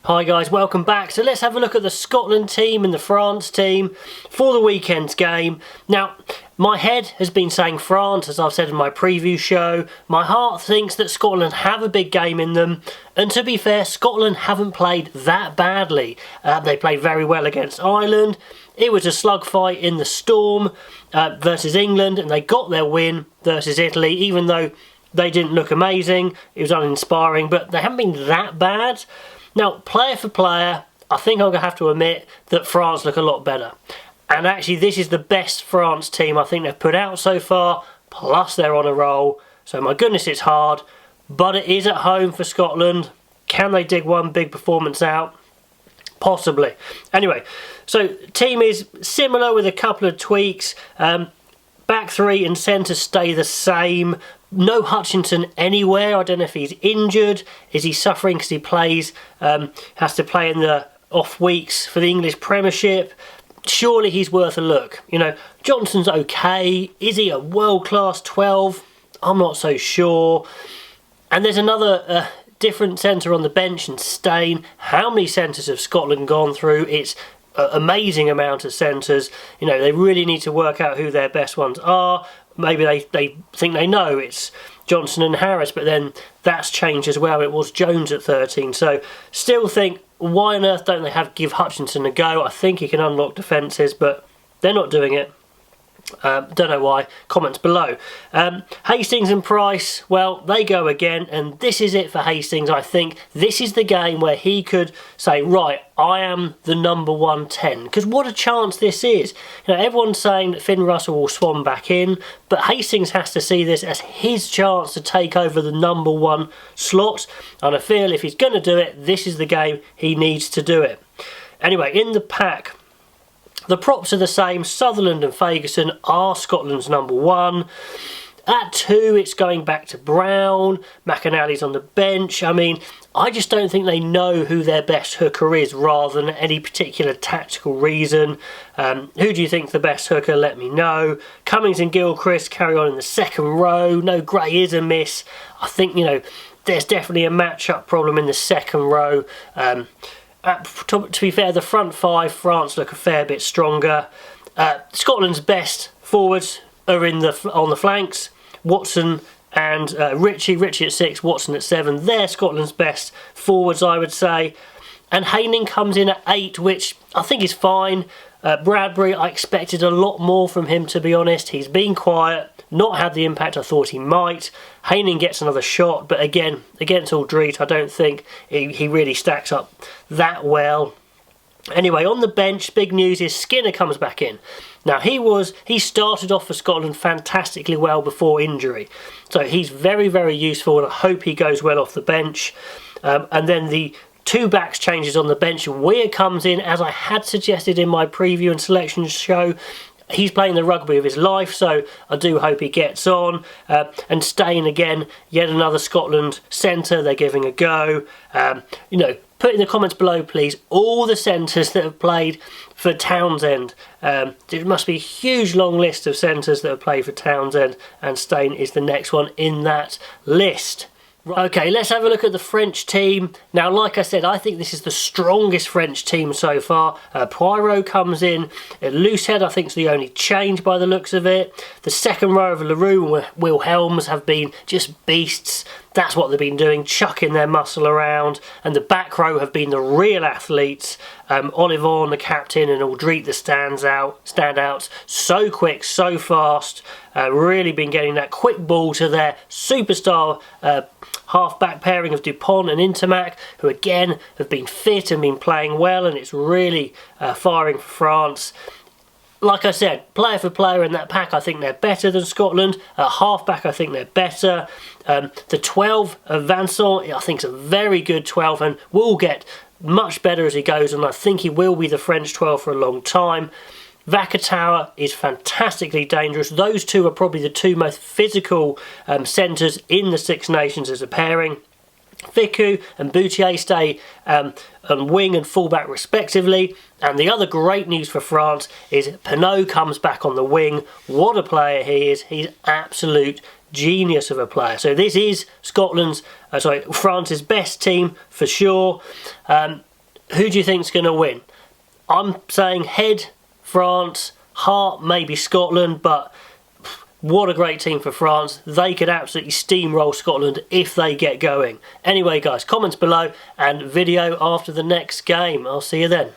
Hi guys, welcome back. So let's have a look at the Scotland team and the France team for the weekend's game. Now, my head has been saying France, as I've said in my preview show. My heart thinks that Scotland have a big game in them. And to be fair, Scotland haven't played that badly. They played very well against Ireland. It was a slugfight in the storm versus England, and they got their win versus Italy, even though they didn't look amazing. It was uninspiring, but they haven't been that bad. Now, player for player, I think I'm going to have to admit that France look a lot better. And actually, this is the best France team I think they've put out so far, plus they're on a roll. So my goodness, it's hard, but it is at home for Scotland. Can they dig one big performance out? Possibly. Anyway, so team is similar with a couple of tweaks. Back three and centre stay the same. No Hutchinson anywhere. I don't know if he's injured. Is he suffering because he plays, has to play in the off weeks for the English Premiership? Surely he's worth a look. You know, Johnson's okay. Is he a world-class 12? I'm not so sure. And there's another different centre on the bench in Steyn. How many centres have Scotland gone through? It's an amazing amount of centres. You know, they really need to work out who their best ones are. Maybe they think they know it's Johnson and Harris, but then that's changed as well. It was Jones at 13. So still think, why on earth don't they give Hutchinson a go? I think he can unlock defences, but they're not doing it. Don't know why. Comments below. Hastings and Price, well, they go again, and this is it for Hastings. I think this is the game where he could say, right, I am the number 110, because what a chance this is. You know, everyone's saying that Finn Russell will swan back in, but Hastings has to see this as his chance to take over the number 1 slot, and I feel if he's going to do it, this is the game he needs to do it. Anyway, in the pack, the props are the same. Sutherland and Fagerson are Scotland's number 1. At 2, it's going back to Brown. McAnally's on the bench. I mean, I just don't think they know who their best hooker is rather than any particular tactical reason. Who do you think the best hooker? Let me know. Cummings and Gilchrist carry on in the second row. No, Gray is a miss. I think, you know, there's definitely a match-up problem in the second row. To be fair, the front 5, France look a fair bit stronger. Scotland's best forwards are on the flanks. Watson and Ritchie at 6, Watson at 7. They're Scotland's best forwards, I would say. And Haining comes in at 8, which I think is fine. Bradbury, I expected a lot more from him, to be honest. He's been quiet, not had the impact I thought he might. Haining gets another shot, but again, against Aldreet, I don't think he really stacks up that well. Anyway, on the bench, big news is Skinner comes back in. Now, he started off for Scotland fantastically well before injury. So he's very, very useful, and I hope he goes well off the bench. And then the 2 backs changes on the bench. Weir comes in, as I had suggested in my preview and selection show. He's playing the rugby of his life, so I do hope he gets on. And Steyn again, yet another Scotland centre they're giving a go. You know, put in the comments below, please, all the centres that have played for Townsend. There must be a huge long list of centres that have played for Townsend, and Steyn is the next one in that list. Okay, let's have a look at the French team. Now, like I said, I think this is the strongest French team so far. Poirot comes in. Loosehead, I think, is the only change by the looks of it. The second row of Leroux and Wilhelms have been just beasts. That's what they've been doing, chucking their muscle around. And the back row have been the real athletes. Olivon, the captain, and Aldreet, the standouts. So quick, so fast. Really been getting that quick ball to their superstar half-back pairing of Dupont and Intermac, who again have been fit and been playing well, and it's really firing for France. Like I said, player for player in that pack, I think they're better than Scotland. Half-back, I think they're better. The 12 of Vincent, I think, is a very good 12 and will get much better as he goes, and I think he will be the French 12 for a long time. Vakatawa is fantastically dangerous. Those two are probably the 2 most physical centres in the Six Nations as a pairing. Fickou and Boutier stay on wing and fullback respectively. And the other great news for France is Penaud comes back on the wing. What a player he is. He's absolute genius of a player. So this is France's best team for sure. Who do you think's going to win? I'm saying head France, heart maybe Scotland, but what a great team for France. They could absolutely steamroll Scotland if they get going. Anyway guys, comments below and video after the next game. I'll see you then.